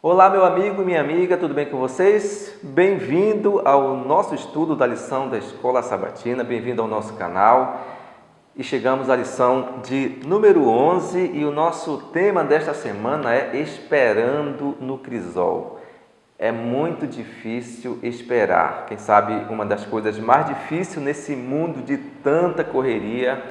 Olá, meu amigo e minha amiga, tudo bem com vocês? Bem-vindo ao nosso estudo da lição da Escola Sabatina, bem-vindo ao nosso canal. E chegamos à lição de número 11 e o nosso tema desta semana é Esperando no Crisol. É muito difícil esperar. Quem sabe uma das coisas mais difíceis nesse mundo de tanta correria,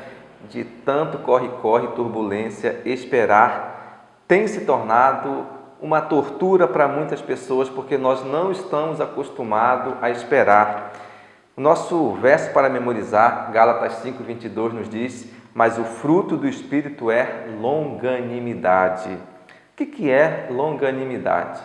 de tanto corre-corre, turbulência, esperar tem se tornado uma tortura para muitas pessoas, porque nós não estamos acostumados a esperar. O nosso verso para memorizar, Gálatas 5:22, nos diz: mas o fruto do Espírito é longanimidade. O que é longanimidade?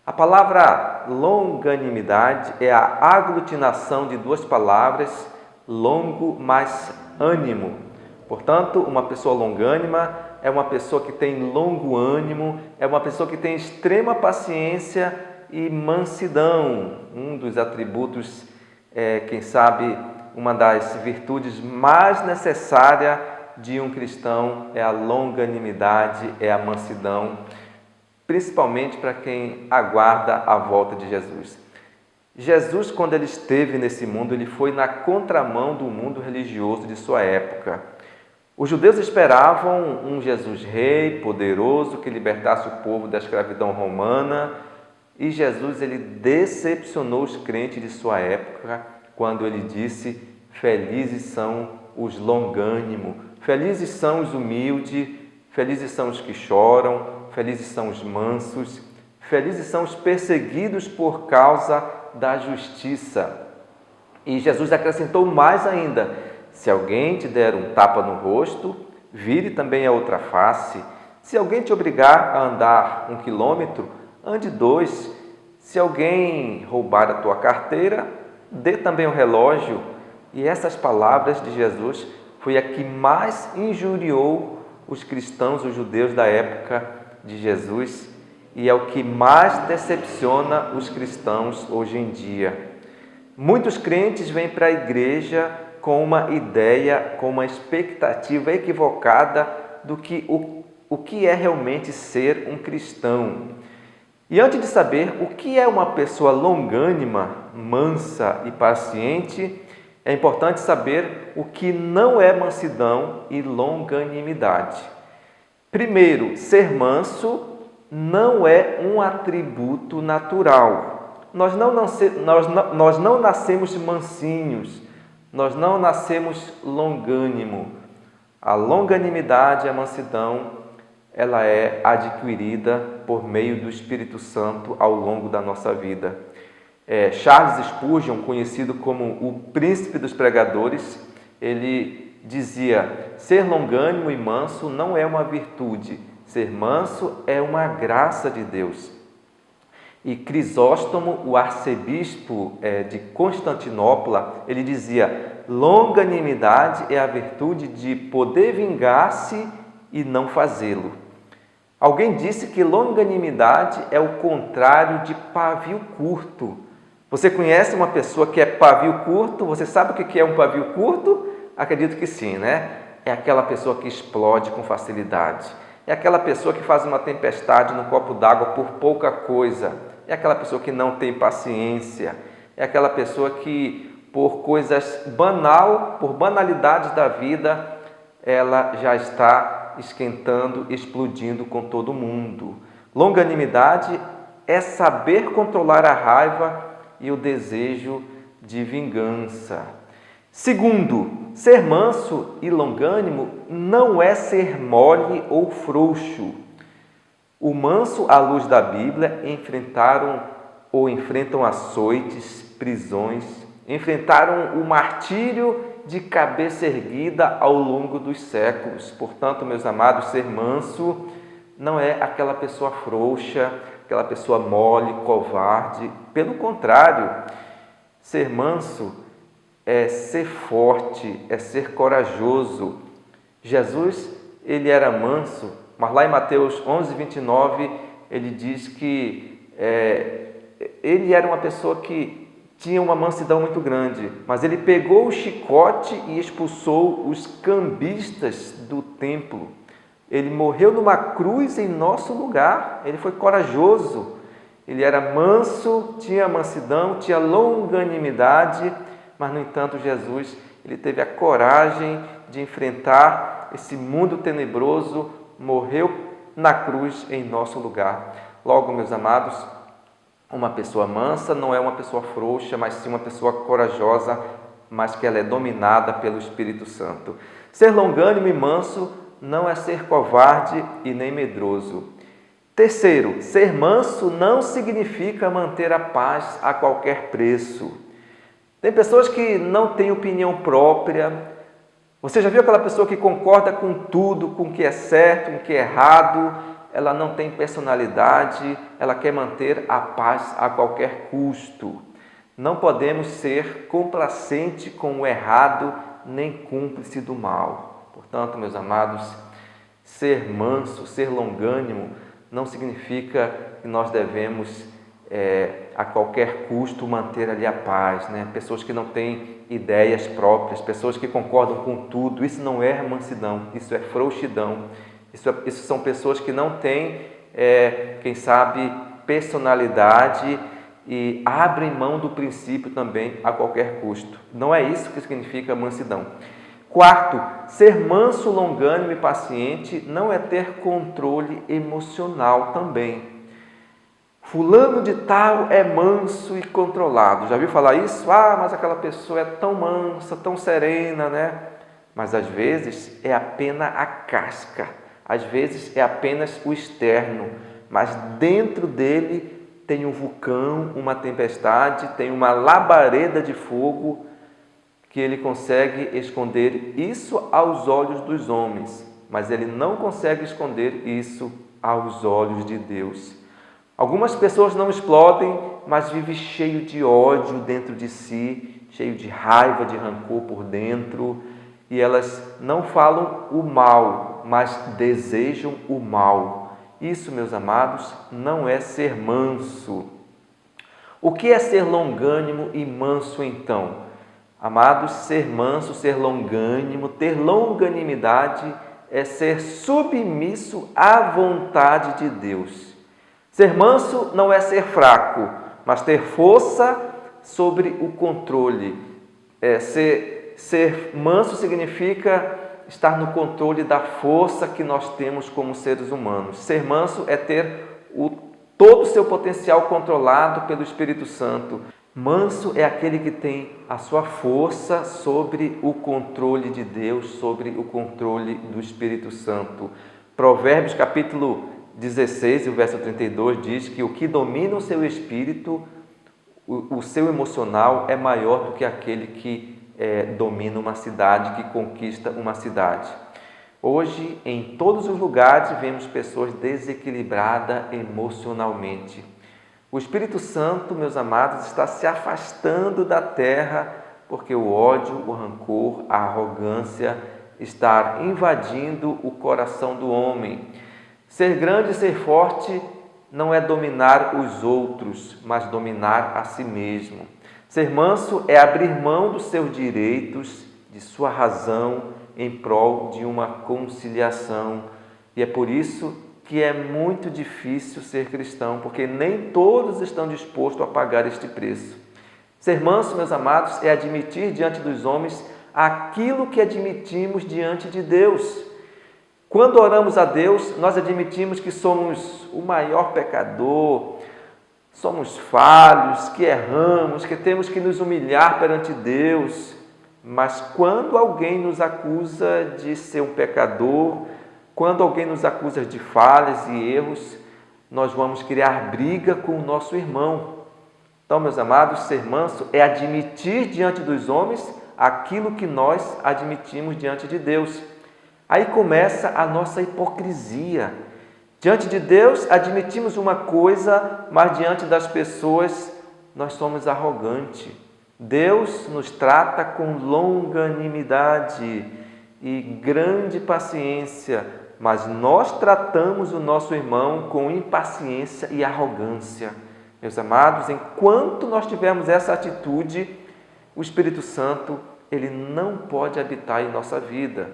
A palavra longanimidade é a aglutinação de duas palavras, longo mais ânimo. Portanto, uma pessoa longânima é uma pessoa que tem longo ânimo, é uma pessoa que tem extrema paciência e mansidão. Um dos atributos, quem sabe, uma das virtudes mais necessárias de um cristão é a longanimidade, é a mansidão, principalmente para quem aguarda a volta de Jesus. Jesus, quando ele esteve nesse mundo, ele foi na contramão do mundo religioso de sua época. Os judeus esperavam um Jesus rei, poderoso, que libertasse o povo da escravidão romana, e Jesus ele decepcionou os crentes de sua época quando ele disse: felizes são os longânimos, felizes são os humildes, felizes são os que choram, felizes são os mansos, felizes são os perseguidos por causa da justiça. E Jesus acrescentou mais ainda: se alguém te der um tapa no rosto, vire também a outra face. Se alguém te obrigar a andar 1 quilômetro, ande 2. Se alguém roubar a tua carteira, dê também o relógio. E essas palavras de Jesus foi a que mais injuriou os cristãos, os judeus da época de Jesus, e é o que mais decepciona os cristãos hoje em dia. Muitos crentes vêm para a igreja com uma ideia, com uma expectativa equivocada do que o que é realmente ser um cristão. E antes de saber o que é uma pessoa longânima, mansa e paciente, é importante saber o que não é mansidão e longanimidade. Primeiro, ser manso não é um atributo natural. Nós não nascemos mansinhos. Nós não nascemos longânimo. A longanimidade, a mansidão, ela é adquirida por meio do Espírito Santo ao longo da nossa vida. Charles Spurgeon, conhecido como o príncipe dos pregadores, ele dizia: ser longânimo e manso não é uma virtude, ser manso é uma graça de Deus. E Crisóstomo, o arcebispo de Constantinopla, ele dizia: longanimidade é a virtude de poder vingar-se e não fazê-lo. Alguém disse que longanimidade é o contrário de pavio curto. Você conhece uma pessoa que é pavio curto? Você sabe o que é um pavio curto? Acredito que sim, né? É aquela pessoa que explode com facilidade. É aquela pessoa que faz uma tempestade no copo d'água por pouca coisa. É aquela pessoa que não tem paciência. É aquela pessoa que, por coisas por banalidades da vida, ela já está esquentando, explodindo com todo mundo. Longanimidade é saber controlar a raiva e o desejo de vingança. Segundo, ser manso e longânimo não é ser mole ou frouxo. O manso, à luz da Bíblia, enfrentam açoites, prisões, enfrentaram o martírio de cabeça erguida ao longo dos séculos. Portanto, meus amados, ser manso não é aquela pessoa frouxa, aquela pessoa mole, covarde. Pelo contrário, ser manso é ser forte, é ser corajoso. Jesus, ele era manso, mas lá em Mateus 11:29, ele diz que ele era uma pessoa que tinha uma mansidão muito grande, mas ele pegou o chicote e expulsou os cambistas do templo. Ele morreu numa cruz em nosso lugar. Ele foi corajoso. Ele era manso, tinha mansidão, tinha longanimidade, mas, no entanto, Jesus, ele teve a coragem de enfrentar esse mundo tenebroso, morreu na cruz em nosso lugar. Logo, meus amados, uma pessoa mansa não é uma pessoa frouxa, mas sim uma pessoa corajosa, mas que ela é dominada pelo Espírito Santo. Ser longânimo e manso não é ser covarde e nem medroso. Terceiro, ser manso não significa manter a paz a qualquer preço. Tem pessoas que não têm opinião própria. Você já viu aquela pessoa que concorda com tudo, com o que é certo, com o que é errado? Ela não tem personalidade, ela quer manter a paz a qualquer custo. Não podemos ser complacente com o errado, nem cúmplice do mal. Portanto, meus amados, ser manso, ser longânimo, não significa que nós devemos, a qualquer custo, manter ali a paz, né? Pessoas que não têm ideias próprias, pessoas que concordam com tudo, isso não é mansidão, isso é frouxidão. Isso são pessoas que não têm, quem sabe, personalidade e abrem mão do princípio também a qualquer custo. Não é isso que significa mansidão. Quarto, ser manso, longânimo e paciente não é ter controle emocional também. Fulano de tal é manso e controlado. Já viu falar isso? Mas aquela pessoa é tão mansa, tão serena, né? Mas às vezes é apenas a casca, às vezes é apenas o externo, mas dentro dele tem um vulcão, uma tempestade, tem uma labareda de fogo que ele consegue esconder isso aos olhos dos homens, mas ele não consegue esconder isso aos olhos de Deus. Algumas pessoas não explodem, mas vivem cheio de ódio dentro de si, cheio de raiva, de rancor por dentro, e elas não falam o mal, mas desejam o mal. Isso, meus amados, não é ser manso. O que é ser longânimo e manso, então? Amados, ser manso, ser longânimo, ter longanimidade é ser submisso à vontade de Deus. Ser manso não é ser fraco, mas ter força sobre o controle. Ser manso significa estar no controle da força que nós temos como seres humanos. Ser manso é ter todo o seu potencial controlado pelo Espírito Santo. Manso é aquele que tem a sua força sobre o controle de Deus, sobre o controle do Espírito Santo. Provérbios capítulo 16, o verso 32 diz que o que domina o seu espírito, o seu emocional, é maior do que aquele que domina uma cidade, que conquista uma cidade. Hoje, em todos os lugares, vemos pessoas desequilibradas emocionalmente. O Espírito Santo, meus amados, está se afastando da terra porque o ódio, o rancor, a arrogância está invadindo o coração do homem. Ser grande e ser forte não é dominar os outros, mas dominar a si mesmo. Ser manso é abrir mão dos seus direitos, de sua razão, em prol de uma conciliação. E é por isso que é muito difícil ser cristão, porque nem todos estão dispostos a pagar este preço. Ser manso, meus amados, é admitir diante dos homens aquilo que admitimos diante de Deus. Quando oramos a Deus, nós admitimos que somos o maior pecador, somos falhos, que erramos, que temos que nos humilhar perante Deus. Mas quando alguém nos acusa de ser um pecador, quando alguém nos acusa de falhas e erros, nós vamos criar briga com o nosso irmão. Então, meus amados, ser manso é admitir diante dos homens aquilo que nós admitimos diante de Deus. Aí começa a nossa hipocrisia. Diante de Deus, admitimos uma coisa, mas diante das pessoas, nós somos arrogantes. Deus nos trata com longanimidade e grande paciência, mas nós tratamos o nosso irmão com impaciência e arrogância. Meus amados, enquanto nós tivermos essa atitude, o Espírito Santo, ele não pode habitar em nossa vida.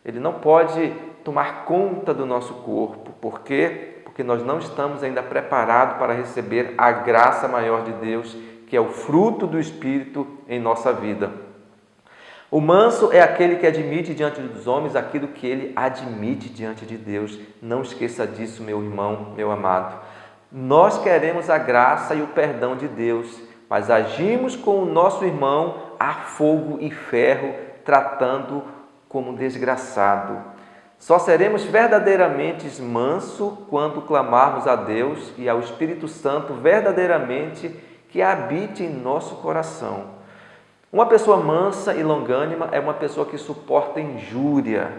Ele não pode tomar conta do nosso corpo. Por quê? Porque nós não estamos ainda preparados para receber a graça maior de Deus, que é o fruto do Espírito em nossa vida. O manso é aquele que admite diante dos homens aquilo que ele admite diante de Deus. Não esqueça disso, meu irmão, meu amado. Nós queremos a graça e o perdão de Deus, mas agimos com o nosso irmão a fogo e ferro, tratando como desgraçado. Só seremos verdadeiramente mansos quando clamarmos a Deus e ao Espírito Santo verdadeiramente que habite em nosso coração. Uma pessoa mansa e longânima é uma pessoa que suporta injúria.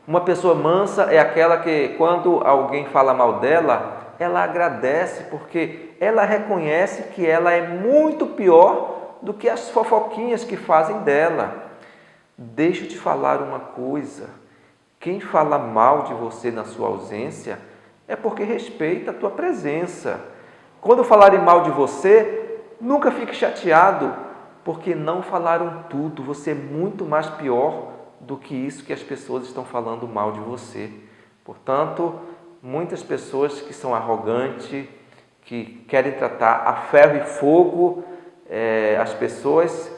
Uma pessoa mansa é aquela que, quando alguém fala mal dela, ela agradece, porque ela reconhece que ela é muito pior do que as fofoquinhas que fazem dela. Deixa eu te falar uma coisa: quem fala mal de você na sua ausência é porque respeita a tua presença. Quando falarem mal de você, nunca fique chateado, porque não falaram tudo. Você é muito mais pior do que isso que as pessoas estão falando mal de você. Portanto, muitas pessoas que são arrogantes, que querem tratar a ferro e fogo as pessoas,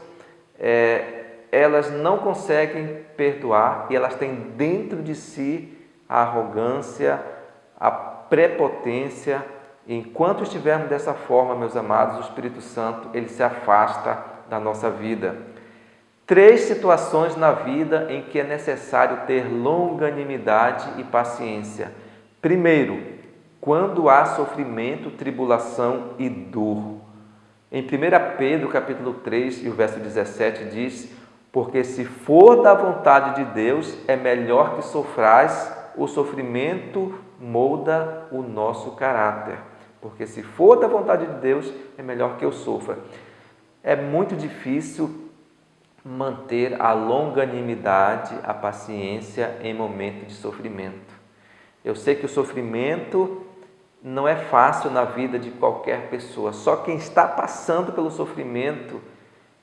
elas não conseguem perdoar e elas têm dentro de si a arrogância, a prepotência. Enquanto estivermos dessa forma, meus amados, o Espírito Santo, ele se afasta da nossa vida. 3 situações na vida em que é necessário ter longanimidade e paciência. Primeiro, quando há sofrimento, tribulação e dor. Em 1 Pedro, capítulo 3, e o verso 17 diz: porque se for da vontade de Deus, é melhor que sofrais, o sofrimento molda o nosso caráter. Porque se for da vontade de Deus, é melhor que eu sofra. É muito difícil manter a longanimidade, a paciência em momento de sofrimento. Eu sei que o sofrimento não é fácil na vida de qualquer pessoa. Só quem está passando pelo sofrimento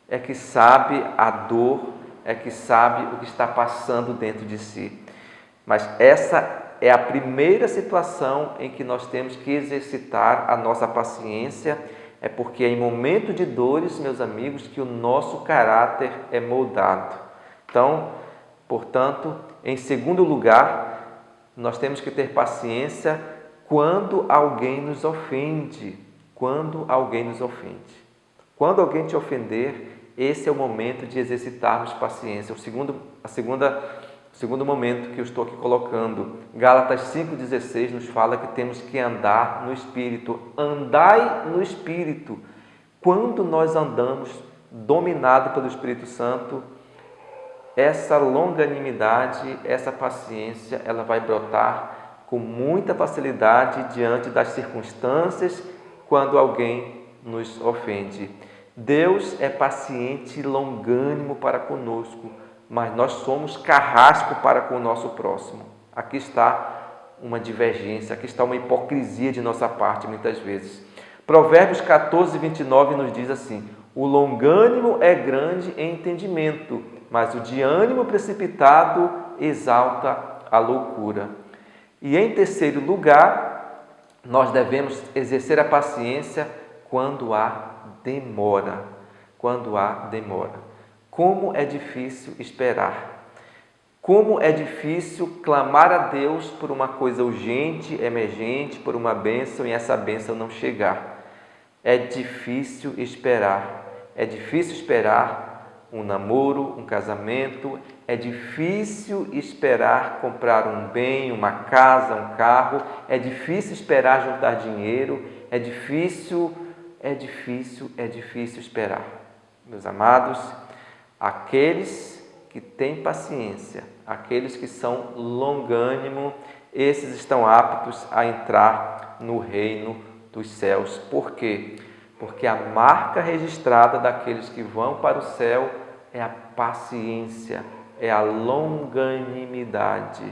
é que sabe a dor, é que sabe o que está passando dentro de si. Mas essa é a primeira situação em que nós temos que exercitar a nossa paciência. É porque é em momento de dores, meus amigos, que o nosso caráter é moldado. Então, portanto, em segundo lugar, nós temos que ter paciência quando alguém nos ofende. Quando alguém nos ofende. Quando alguém te ofender, esse é o momento de exercitarmos paciência. O segundo momento que eu estou aqui colocando, Gálatas 5,16 nos fala que temos que andar no Espírito. Andai no Espírito. Quando nós andamos dominado pelo Espírito Santo, essa longanimidade, essa paciência, ela vai brotar com muita facilidade diante das circunstâncias quando alguém nos ofende. Deus é paciente e longânimo para conosco, mas nós somos carrasco para com o nosso próximo. Aqui está uma divergência, aqui está uma hipocrisia de nossa parte muitas vezes. Provérbios 14, 29 nos diz assim: o longânimo é grande em entendimento, mas o de ânimo precipitado exalta a loucura. E em terceiro lugar, nós devemos exercer a paciência quando há demora. Quando há demora. Como é difícil esperar. Como é difícil clamar a Deus por uma coisa urgente, emergente, por uma bênção e essa bênção não chegar. É difícil esperar. É difícil esperar um namoro, um casamento. É difícil esperar comprar um bem, uma casa, um carro. É difícil esperar juntar dinheiro. É difícil esperar. Meus amados, aqueles que têm paciência, aqueles que são longânimos, esses estão aptos a entrar no reino dos céus. Por quê? Porque a marca registrada daqueles que vão para o céu é a paciência, é a longanimidade.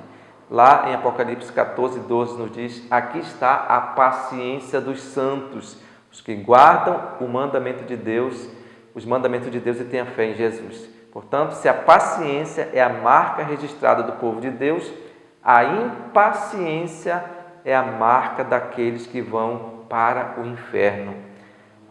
Lá em Apocalipse 14, 12 nos diz: aqui está a paciência dos santos, os que guardam o mandamento de Deus, os mandamentos de Deus e têm a fé em Jesus. Portanto, se a paciência é a marca registrada do povo de Deus, A impaciência é a marca daqueles que vão para o inferno.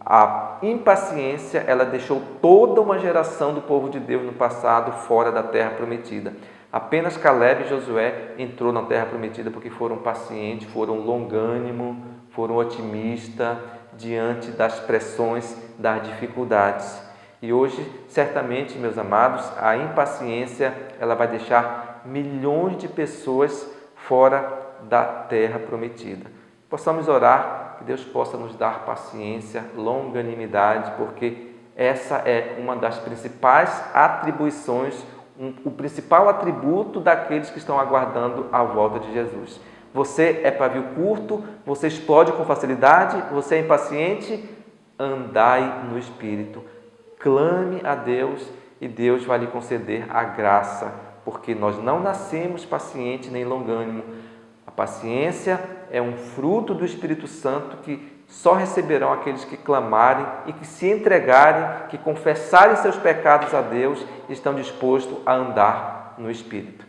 A impaciência, ela deixou toda uma geração do povo de Deus no passado fora da terra prometida. Apenas Caleb e Josué entrou na terra prometida porque foram pacientes, foram longânimos, foram otimistas diante das pressões, das dificuldades. E hoje, certamente, meus amados, a impaciência, ela vai deixar milhões de pessoas fora da terra prometida. Possamos orar que Deus possa nos dar paciência, longanimidade, porque essa é uma das principais atribuições, o principal atributo daqueles que estão aguardando a volta de Jesus. Você é pavio curto, você explode com facilidade, você é impaciente, andai no Espírito. Clame a Deus e Deus vai lhe conceder a graça, porque nós não nascemos paciente nem longânimo. A paciência é um fruto do Espírito Santo que só receberão aqueles que clamarem e que se entregarem, que confessarem seus pecados a Deus e estão dispostos a andar no Espírito.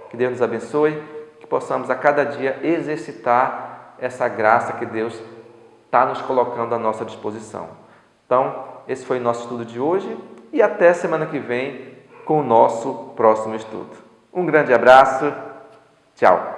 Que Deus nos abençoe, que possamos a cada dia exercitar essa graça que Deus está nos colocando à nossa disposição. Então, esse foi o nosso estudo de hoje e até semana que vem com o nosso próximo estudo. Um grande abraço, tchau!